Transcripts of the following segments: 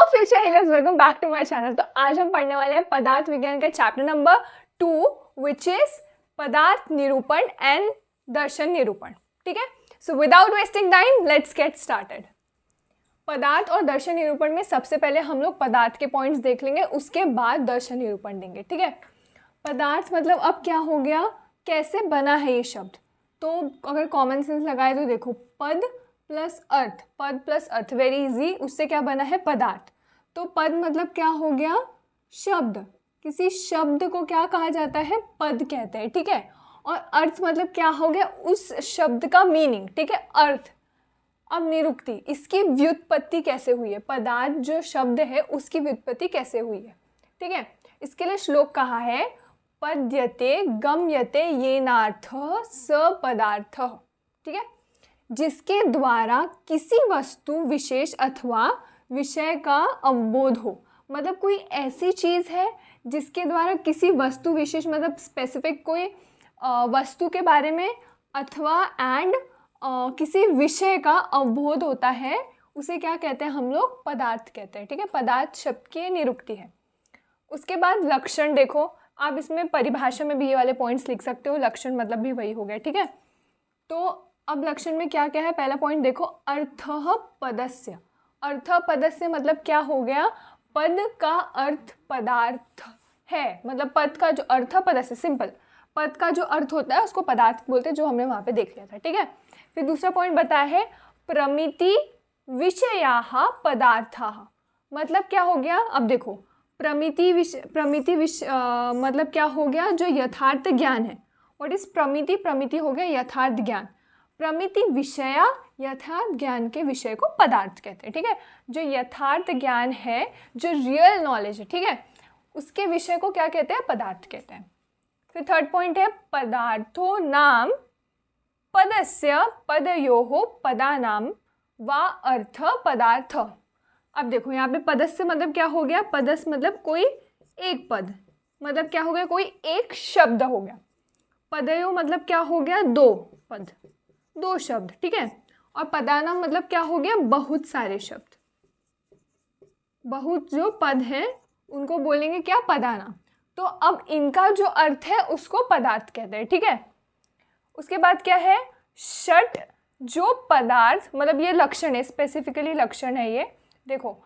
Future healers, welcome back to my channel. तो आज हम पढ़ने वाले हैं पदार्थ विज्ञान का चैप्टर नंबर 2 विच इज पदार्थ निरूपण एंड दर्शन निरूपण। ठीक है, so without wasting time let's get started. पदार्थ और दर्शन निरूपण में सबसे पहले हम लोग पदार्थ के पॉइंट्स देख लेंगे, उसके बाद दर्शन निरूपण देंगे। ठीक है, पदार्थ मतलब अब क्या हो गया, कैसे बना है ये शब्द। तो अगर कॉमन सेंस लगाए तो देखो, पद प्लस अर्थ, पद प्लस अर्थ, वेरी इजी, उससे क्या बना है, पदार्थ। तो पद मतलब क्या हो गया, शब्द। किसी शब्द को क्या कहा जाता है, पद कहते हैं। ठीक है, और अर्थ मतलब क्या हो गया, उस शब्द का मीनिंग। ठीक है, अर्थ। अब निरुक्ति, इसकी व्युत्पत्ति कैसे हुई है, पदार्थ जो शब्द है उसकी व्युत्पत्ति कैसे हुई है। ठीक है, इसके लिए श्लोक कहा है, पद्यते गम्यते येनार्थ स पदार्थ। ठीक है, जिसके द्वारा किसी वस्तु विशेष अथवा विषय का अवबोध हो। मतलब कोई ऐसी चीज़ है जिसके द्वारा किसी वस्तु विशेष, मतलब स्पेसिफिक कोई वस्तु के बारे में अथवा एंड किसी विषय का अवबोध होता है, उसे क्या कहते हैं हम लोग, पदार्थ कहते हैं। ठीक है, पदार्थ शब्द की निरुक्ति है। उसके बाद लक्षण देखो, आप इसमें परिभाषा में भी ये वाले पॉइंट्स लिख सकते हो, लक्षण मतलब भी वही हो गया। ठीक है, तो अब लक्षण में क्या क्या है, पहला पॉइंट देखो, अर्थः पदस्य। अर्थ पदस्य मतलब क्या हो गया, पद का अर्थ पदार्थ है। मतलब पद का जो अर्थ पदस्य, सिंपल, पद का जो अर्थ होता है उसको पदार्थ बोलते हैं, जो हमने वहाँ पे देख लिया था। ठीक है, फिर दूसरा पॉइंट बताया है, प्रमिति विषयाः पदार्थाः। मतलब क्या हो गया, अब देखो, प्रमिति मतलब क्या हो गया, जो यथार्थ ज्ञान है। व्हाट इज प्रमिति, प्रमिति हो गया यथार्थ ज्ञान। प्रमिति विषया, यथार्थ ज्ञान के विषय को पदार्थ कहते हैं। ठीक है, जो यथार्थ ज्ञान है, जो रियल नॉलेज है, ठीक है, उसके विषय को क्या कहते हैं, पदार्थ कहते हैं। फिर थर्ड पॉइंट है, पदार्थो नाम पदस्य पदयोः पदानाम वा अर्थ पदार्थ। अब देखो यहाँ पे पदस्य मतलब क्या हो गया, पदस्य मतलब कोई एक पद, मतलब क्या हो गया, कोई एक शब्द हो गया। पदयो मतलब क्या हो गया, दो पद, दो शब्द। ठीक है, और पदानाम मतलब क्या हो गया, बहुत सारे शब्द, बहुत जो पद हैं उनको बोलेंगे क्या, पदानाम। तो अब इनका जो अर्थ है उसको पदार्थ कहते हैं। ठीक है, उसके बाद क्या है, षट जो पदार्थ, मतलब ये लक्षण है, स्पेसिफिकली लक्षण है ये। देखो,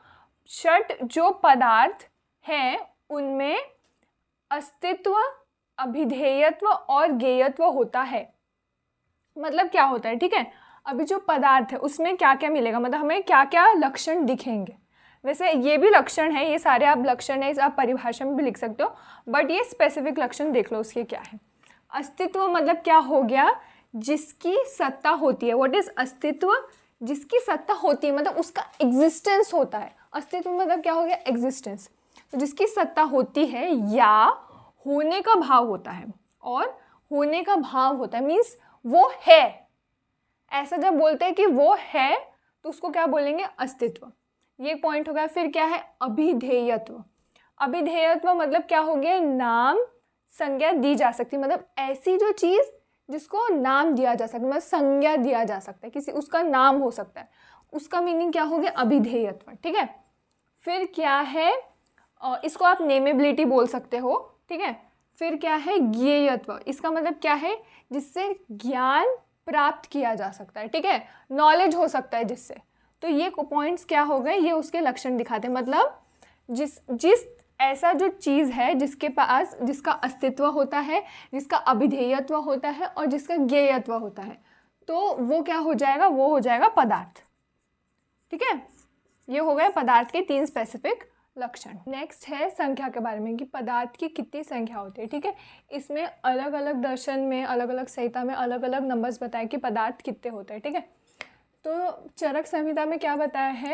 षट जो पदार्थ हैं उनमें अस्तित्व, अभिधेयत्व और ज्ञेयत्व होता है। मतलब क्या होता है, ठीक है, अभी जो पदार्थ है उसमें क्या क्या मिलेगा, मतलब हमें क्या क्या लक्षण दिखेंगे। वैसे ये भी लक्षण है, ये सारे आप लक्षण है, आप परिभाषा में भी लिख सकते हो, बट ये स्पेसिफिक लक्षण देख लो उसके क्या है। अस्तित्व मतलब क्या हो गया, जिसकी सत्ता होती है। व्हाट इज अस्तित्व, जिसकी सत्ता होती है, मतलब उसका एग्जिस्टेंस होता है। अस्तित्व मतलब क्या हो गया, एग्जिस्टेंस। तो जिसकी सत्ता होती है या होने का भाव होता है, और होने का भाव होता है मीन्स वो है। ऐसा जब बोलते हैं कि वो है तो उसको क्या बोलेंगे, अस्तित्व। ये पॉइंट हो गया। फिर क्या है, अभिधेयत्व। अभिधेयत्व मतलब क्या हो गया, नाम संज्ञा दी जा सकती, मतलब ऐसी जो चीज़ जिसको नाम दिया जा सकता है, मतलब संज्ञा दिया जा सकता है, किसी उसका नाम हो सकता है, उसका मीनिंग क्या हो गया, अभिधेयत्व। ठीक है, फिर क्या है, इसको आप नेमेबिलिटी बोल सकते हो। ठीक है, फिर क्या है, ज्ञेयत्व। इसका मतलब क्या है, जिससे ज्ञान प्राप्त किया जा सकता है। ठीक है, नॉलेज हो सकता है जिससे। तो ये पॉइंट्स क्या हो गए, ये उसके लक्षण दिखाते हैं। मतलब जिस ऐसा जो चीज़ है जिसके पास, जिसका अस्तित्व होता है, जिसका अभिधेयत्व होता है और जिसका ज्ञेयत्व होता है, तो वो क्या हो जाएगा, वो हो जाएगा पदार्थ। ठीक है, ये हो गए पदार्थ के 3 स्पेसिफिक लक्षण। नेक्स्ट है संख्या के बारे में, कि पदार्थ की कितनी संख्या होती है। ठीक है, इसमें अलग अलग दर्शन में, अलग अलग संहिता में अलग अलग नंबर्स बताए कि पदार्थ कितने होते हैं। ठीक है, तो चरक संहिता में क्या बताया है,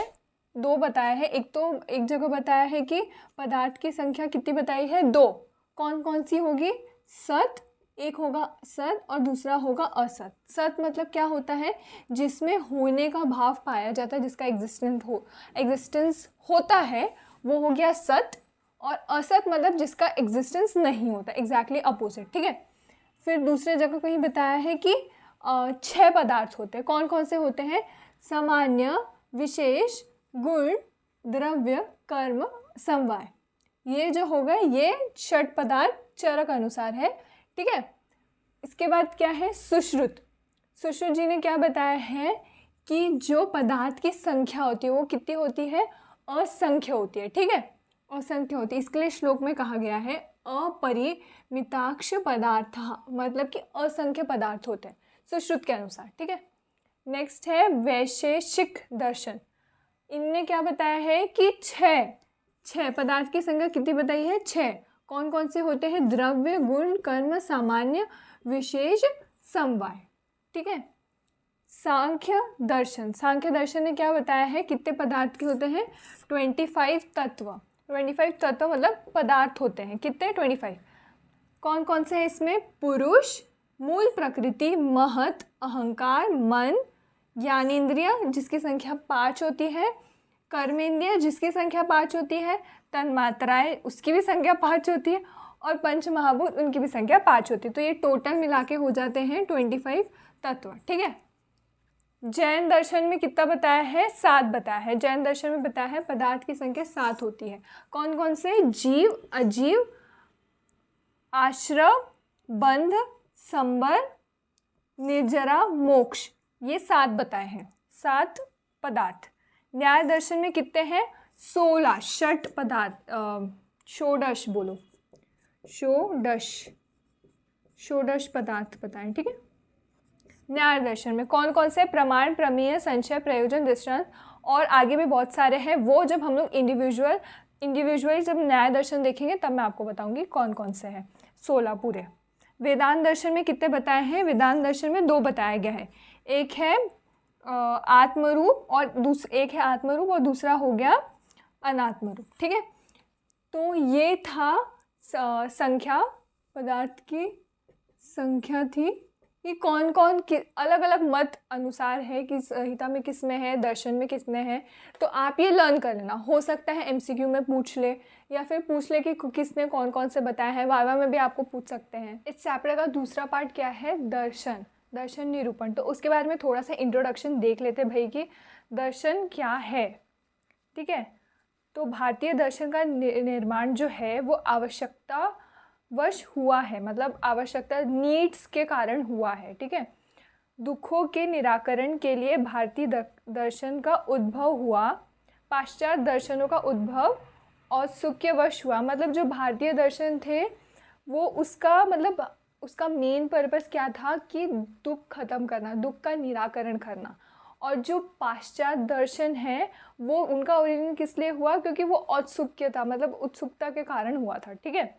2 बताया है। एक तो एक जगह बताया है कि पदार्थ की संख्या कितनी बताई है, 2। कौन कौन सी होगी, सत, एक होगा सत और दूसरा होगा असत। सत मतलब क्या होता है, जिसमें होने का भाव पाया जाता है, जिसका एग्जिस्टेंस होता है, वो हो गया सत। और असत मतलब जिसका एग्जिस्टेंस नहीं होता, एग्जैक्टली अपोजिट। ठीक है, फिर दूसरे जगह कहीं बताया है कि 6 पदार्थ होते हैं। कौन कौन से होते हैं, सामान्य, विशेष, गुण, द्रव्य, कर्म, समवाय, ये जो होगा ये षट पदार्थ चरक अनुसार है, ठीक है। इसके बाद क्या है, सुश्रुत। सुश्रुत जी ने क्या बताया है कि जो पदार्थ की संख्या होती है वो कितनी होती है, असंख्य होती है, ठीक है, असंख्य होती है। इसके लिए श्लोक में कहा गया है अपरिमिताक्ष पदार्थ, मतलब कि असंख्य पदार्थ होते हैं सुश्रुत के अनुसार, ठीक है। नेक्स्ट है वैशेषिक दर्शन। इनने क्या बताया है कि छह पदार्थ की संख्या कितनी बताई है, 6। कौन कौन से होते हैं, द्रव्य, गुण, कर्म, सामान्य, विशेष, समवाय, ठीक है। सांख्य दर्शन ने क्या बताया है, कितने पदार्थ के होते हैं, 25 तत्व। 25 तत्व मतलब पदार्थ होते हैं, कितने, 25। कौन कौन से हैं इसमें, पुरुष, मूल प्रकृति, महत, अहंकार, मन, ज्ञानेंद्रिय जिसकी संख्या 5 होती है, कर्मेंद्रिय जिसकी संख्या 5 होती है, तन्मात्राएं उसकी भी संख्या 5 होती है, और पंच महाभूत उनकी भी संख्या 5 होती है। तो ये टोटल मिला के हो जाते हैं 25 तत्व, ठीक है। जैन दर्शन में कितना बताया है, 7 बताया है। जैन दर्शन में बताया है पदार्थ की संख्या 7 होती है। कौन कौन से, जीव, अजीव, आश्रम, बंध, संबर, निर्जरा, मोक्ष, ये 7 बताए हैं, 7 पदार्थ। न्याय दर्शन में कितने हैं, 16 षट पदार्थ, षोडश बोलो, षोडश पदार्थ बताएं, ठीक है। न्याय दर्शन में कौन कौन से, प्रमाण, प्रमेय, संशय, प्रयोजन, दृष्टांत, और आगे भी बहुत सारे हैं। वो जब हम लोग इंडिविजुअली जब न्याय दर्शन देखेंगे तब मैं आपको बताऊंगी कौन कौन से हैं, 16 पूरे। वेदांत दर्शन में कितने बताए हैं, वेदांत दर्शन में 2 बताया गया है। एक है आत्मरूप और दूसरा हो गया अनात्मरूप, ठीक है। तो ये था संख्या, पदार्थ की संख्या थी। ये कौन कौन अलग अलग मत अनुसार है कि संहिता में किस में है, दर्शन में किस में है। तो आप ये लर्न कर लेना, हो सकता है एमसीक्यू में पूछ ले या फिर पूछ ले कि किसने कौन कौन से बताया है, वाइवा में भी आपको पूछ सकते हैं। इस चैप्टर का दूसरा पार्ट क्या है, दर्शन निरूपण। तो उसके बारे में थोड़ा सा इंट्रोडक्शन देख लेते भाई कि दर्शन क्या है, ठीक है। तो भारतीय दर्शन का निर्माण जो है वो आवश्यकता वश हुआ है, मतलब आवश्यकता, नीड्स के कारण हुआ है, ठीक है। दुखों के निराकरण के लिए भारतीय दर्शन का उद्भव हुआ, पाश्चात्य दर्शनों का उद्भव औत्सुक्यवश हुआ। मतलब जो भारतीय दर्शन थे वो उसका मेन पर्पस क्या था कि दुख खत्म करना, दुख का निराकरण करना। और जो पाश्चात्य दर्शन है वो उनका ओरिजिन किस लिए हुआ, क्योंकि वो औत्सुक्य था, मतलब उत्सुकता के कारण हुआ था, ठीक है।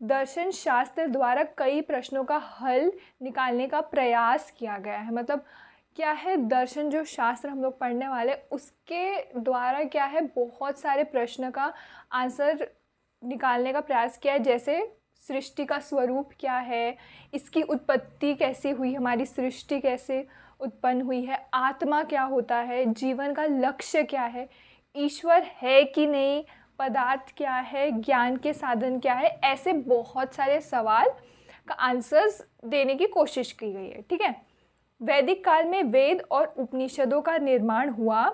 दर्शन शास्त्र द्वारा कई प्रश्नों का हल निकालने का प्रयास किया गया है। मतलब क्या है, दर्शन जो शास्त्र हम लोग पढ़ने वाले उसके द्वारा क्या है, बहुत सारे प्रश्न का आंसर निकालने का प्रयास किया है। जैसे सृष्टि का स्वरूप क्या है, इसकी उत्पत्ति कैसे हुई, हमारी सृष्टि कैसे उत्पन्न हुई है, आत्मा क्या होता है, जीवन का लक्ष्य क्या है, ईश्वर है कि नहीं, पदार्थ क्या है, ज्ञान के साधन क्या है, ऐसे बहुत सारे सवाल का आंसर्स देने की कोशिश की गई है, ठीक है। वैदिक काल में वेद और उपनिषदों का निर्माण हुआ।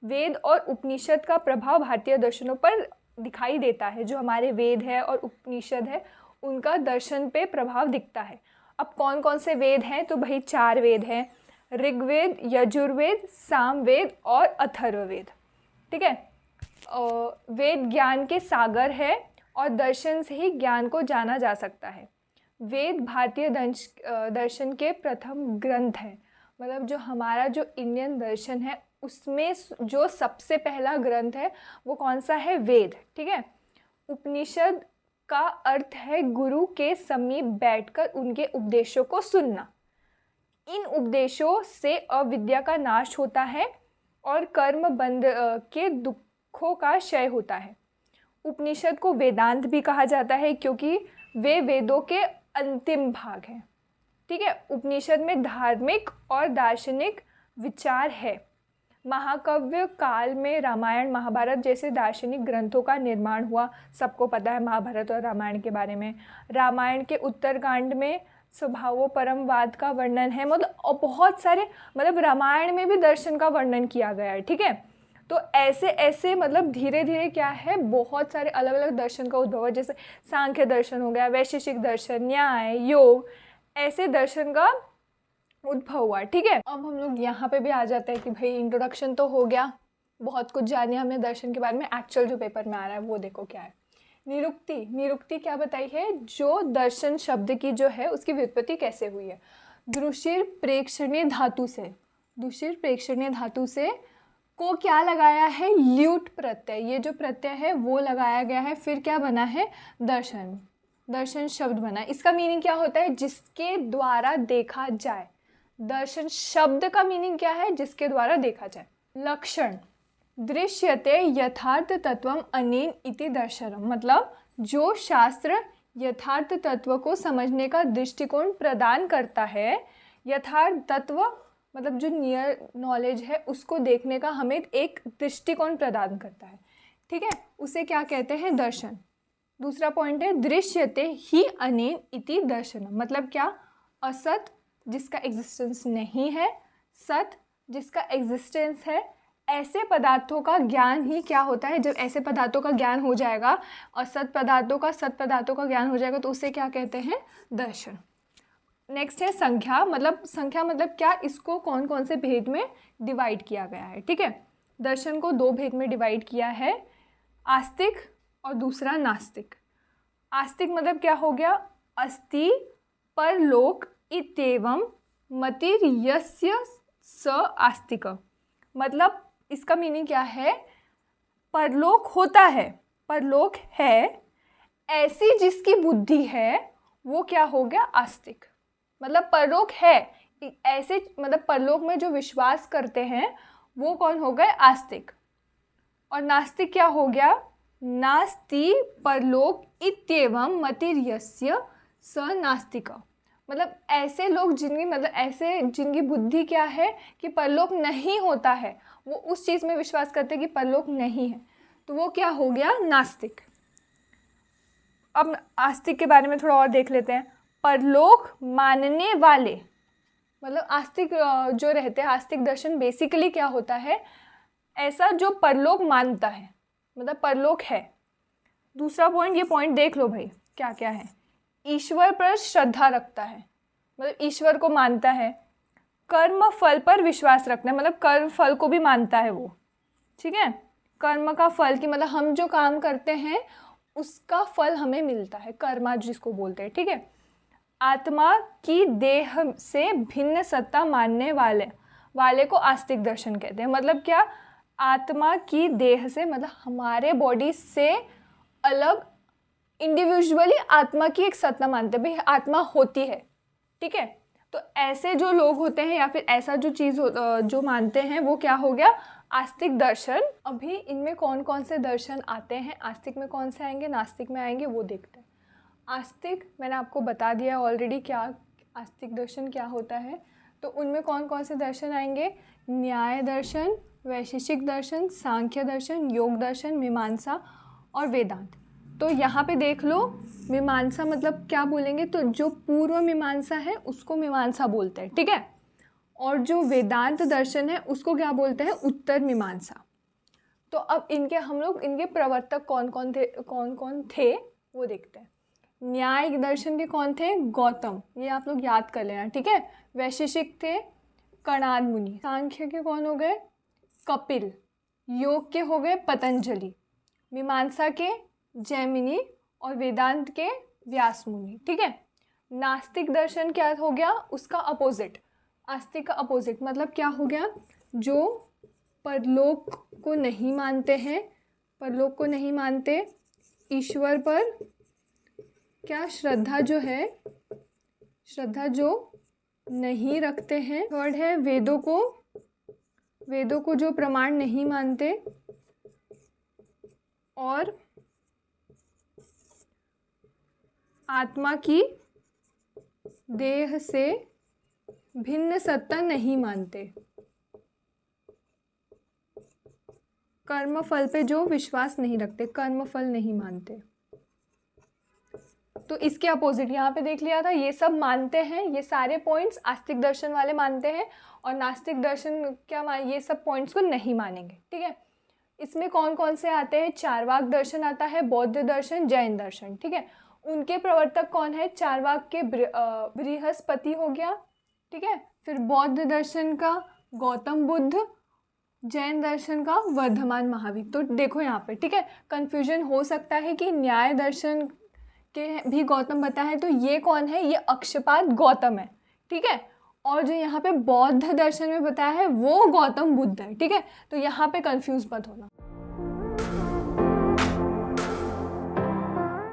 वेद और उपनिषद का प्रभाव भारतीय दर्शनों पर दिखाई देता है। जो हमारे वेद है और उपनिषद है उनका दर्शन पे प्रभाव दिखता है। अब कौन कौन से वेद हैं, तो भाई 4 वेद हैं, ऋग्वेद, यजुर्वेद, सामवेद और अथर्ववेद, ठीक है। वेद ज्ञान के सागर है और दर्शन से ही ज्ञान को जाना जा सकता है। वेद भारतीय दर्शन के प्रथम ग्रंथ है। मतलब जो हमारा जो इंडियन दर्शन है उसमें जो सबसे पहला ग्रंथ है वो कौन सा है, वेद, ठीक है। उपनिषद का अर्थ है गुरु के समीप बैठकर उनके उपदेशों को सुनना। इन उपदेशों से अविद्या का नाश होता है और कर्म बंध के दुखों का क्षय होता है। उपनिषद को वेदांत भी कहा जाता है क्योंकि वे वेदों के अंतिम भाग हैं, ठीक है। उपनिषद में धार्मिक और दार्शनिक विचार है। महाकाव्य काल में रामायण, महाभारत जैसे दार्शनिक ग्रंथों का निर्माण हुआ। सबको पता है महाभारत और रामायण के बारे में। रामायण के उत्तरकांड में स्वभावोपरमवाद का वर्णन है। मतलब और बहुत सारे, मतलब रामायण में भी दर्शन का वर्णन किया गया है, ठीक है। तो ऐसे ऐसे मतलब धीरे धीरे क्या है, बहुत सारे अलग अलग दर्शन का उद्भव है, जैसे सांख्य दर्शन हो गया, वैशेषिक दर्शन, न्याय, योग, ऐसे दर्शन का उद्भव हुआ। ठीक है, अब हम लोग यहाँ पे भी आ जाते हैं कि भाई इंट्रोडक्शन तो हो गया, बहुत कुछ जाने हमने दर्शन के बारे में। एक्चुअल जो पेपर में आ रहा है वो देखो क्या है। निरुक्ति, निरुक्ति क्या बताई है, जो दर्शन शब्द की जो है उसकी व्युत्पत्ति कैसे हुई है। दृशिर प्रेक्षणीय धातु से, दृशिर प्रेक्षणीय धातु से को क्या लगाया है, ल्यूट प्रत्यय, ये जो प्रत्यय है वो लगाया गया है, फिर क्या बना है, दर्शन, दर्शन शब्द बना। इसका मीनिंग क्या होता है, जिसके द्वारा देखा जाए। दर्शन शब्द का मीनिंग क्या है, जिसके द्वारा देखा जाए। लक्षण, दृश्यते यथार्थ तत्वम अनेन इति दर्शनम, मतलब जो शास्त्र यथार्थ तत्व को समझने का दृष्टिकोण प्रदान करता है। यथार्थ तत्व मतलब जो नियर नॉलेज है उसको देखने का हमें एक दृष्टिकोण प्रदान करता है। ठीक है, उसे क्या कहते हैं, दर्शन। दूसरा पॉइंट है दृश्यते ही अनेन इति दर्शनम, मतलब क्या, असत जिसका एग्जिस्टेंस नहीं है, सत जिसका एग्जिस्टेंस है, ऐसे पदार्थों का ज्ञान ही क्या होता है। जब ऐसे पदार्थों का ज्ञान हो जाएगा और सत पदार्थों का, सत पदार्थों का ज्ञान हो जाएगा तो उसे क्या कहते हैं, दर्शन। नेक्स्ट है संख्या, मतलब संख्या मतलब क्या, इसको कौन कौन से भेद में डिवाइड किया गया है। ठीक है, दर्शन को दो भेद में डिवाइड किया है, आस्तिक और दूसरा नास्तिक। आस्तिक मतलब क्या हो गया, अस्ति परलोक इत्येवं मतिर्यस्य स आस्तिक, मतलब इसका मीनिंग क्या है, परलोक होता है, परलोक है, ऐसी जिसकी बुद्धि है वो क्या हो गया, आस्तिक। मतलब परलोक है ऐसे, मतलब परलोक में जो विश्वास करते हैं वो कौन हो गए, आस्तिक। और नास्तिक क्या हो गया, नास्ति परलोक इत्येवं मतिर्यस्य स नास्तिक, मतलब ऐसे लोग जिनकी, मतलब ऐसे जिनकी बुद्धि क्या है कि परलोक नहीं होता है, वो उस चीज़ में विश्वास करते हैं कि परलोक नहीं है, तो वो क्या हो गया, नास्तिक। अब आस्तिक के बारे में थोड़ा और देख लेते हैं। परलोक मानने वाले, मतलब आस्तिक जो रहते हैं, आस्तिक दर्शन बेसिकली क्या होता है, ऐसा जो परलोक मानता है, मतलब परलोक है। दूसरा पॉइंट, ये पॉइंट देख लो भाई क्या क्या है, ईश्वर पर श्रद्धा रखता है, मतलब ईश्वर को मानता है। कर्म फल पर विश्वास रखना है, मतलब कर्म फल को भी मानता है वो। ठीक है, कर्म का फल की मतलब हम जो काम करते हैं उसका फल हमें मिलता है, कर्मा जिसको बोलते हैं। ठीक है, आत्मा की देह से भिन्न सत्ता मानने वाले को आस्तिक दर्शन कहते हैं। मतलब क्या, आत्मा की देह से, मतलब हमारे बॉडी से अलग इंडिविजुअली आत्मा की एक सत्ता मानते हैं, भाई आत्मा होती है। ठीक है, तो ऐसे जो लोग होते हैं या फिर ऐसा जो चीज़ जो मानते हैं वो क्या हो गया, आस्तिक दर्शन। अभी इनमें कौन कौन से दर्शन आते हैं, आस्तिक में कौन से आएंगे, नास्तिक में आएंगे, वो देखते हैं। आस्तिक मैंने आपको बता दिया ऑलरेडी क्या आस्तिक दर्शन क्या होता है। तो उनमें कौन कौन से दर्शन आएंगे, न्याय दर्शन, वैशेषिक दर्शन, सांख्य दर्शन, योग दर्शन, मीमांसा और वेदांत। तो यहाँ पे देख लो, मीमांसा मतलब क्या बोलेंगे, तो जो पूर्व मीमांसा है उसको मीमांसा बोलते हैं। ठीक है, और जो वेदांत दर्शन है उसको क्या बोलते हैं, उत्तर मीमांसा। तो अब इनके हम लोग इनके प्रवर्तक कौन कौन थे वो देखते हैं। न्याय दर्शन के कौन थे, गौतम, ये आप लोग याद कर लेना। ठीक है, वैशेषिक थे कणाद मुनि, सांख्य के कौन हो गए, कपिल, योग के हो गए पतंजलि, मीमांसा के जैमिनी और वेदांत के व्यास मुनि। ठीक है, नास्तिक दर्शन क्या हो गया, उसका अपोजिट, आस्तिक का अपोजिट मतलब क्या हो गया, जो परलोक को नहीं मानते हैं, परलोक को नहीं मानते, ईश्वर पर क्या श्रद्धा जो है, श्रद्धा जो नहीं रखते हैं। थर्ड है वेदों को जो प्रमाण नहीं मानते, और आत्मा की देह से भिन्न सत्ता नहीं मानते, कर्म फल पे जो विश्वास नहीं रखते, कर्म फल नहीं मानते। तो इसके अपोजिट यहाँ पे देख लिया था, ये सब मानते हैं, ये सारे पॉइंट्स आस्तिक दर्शन वाले मानते हैं, और नास्तिक दर्शन क्या ये सब पॉइंट्स को नहीं मानेंगे। ठीक है, इसमें कौन कौन से आते हैं? चारवाक दर्शन आता है, बौद्ध दर्शन, जैन दर्शन, ठीक है। उनके प्रवर्तक कौन है? चारवाक के बृहस्पति हो गया, ठीक है। फिर बौद्ध दर्शन का गौतम बुद्ध, जैन दर्शन का वर्धमान महावीर। तो देखो यहाँ पे, ठीक है, कंफ्यूजन हो सकता है कि न्याय दर्शन के भी गौतम बता है, तो ये कौन है? ये अक्षपाद गौतम है, ठीक है। और जो यहाँ पे बौद्ध दर्शन में बताया है वो गौतम बुद्ध है, ठीक है। तो यहाँ पे कंफ्यूज मत होना,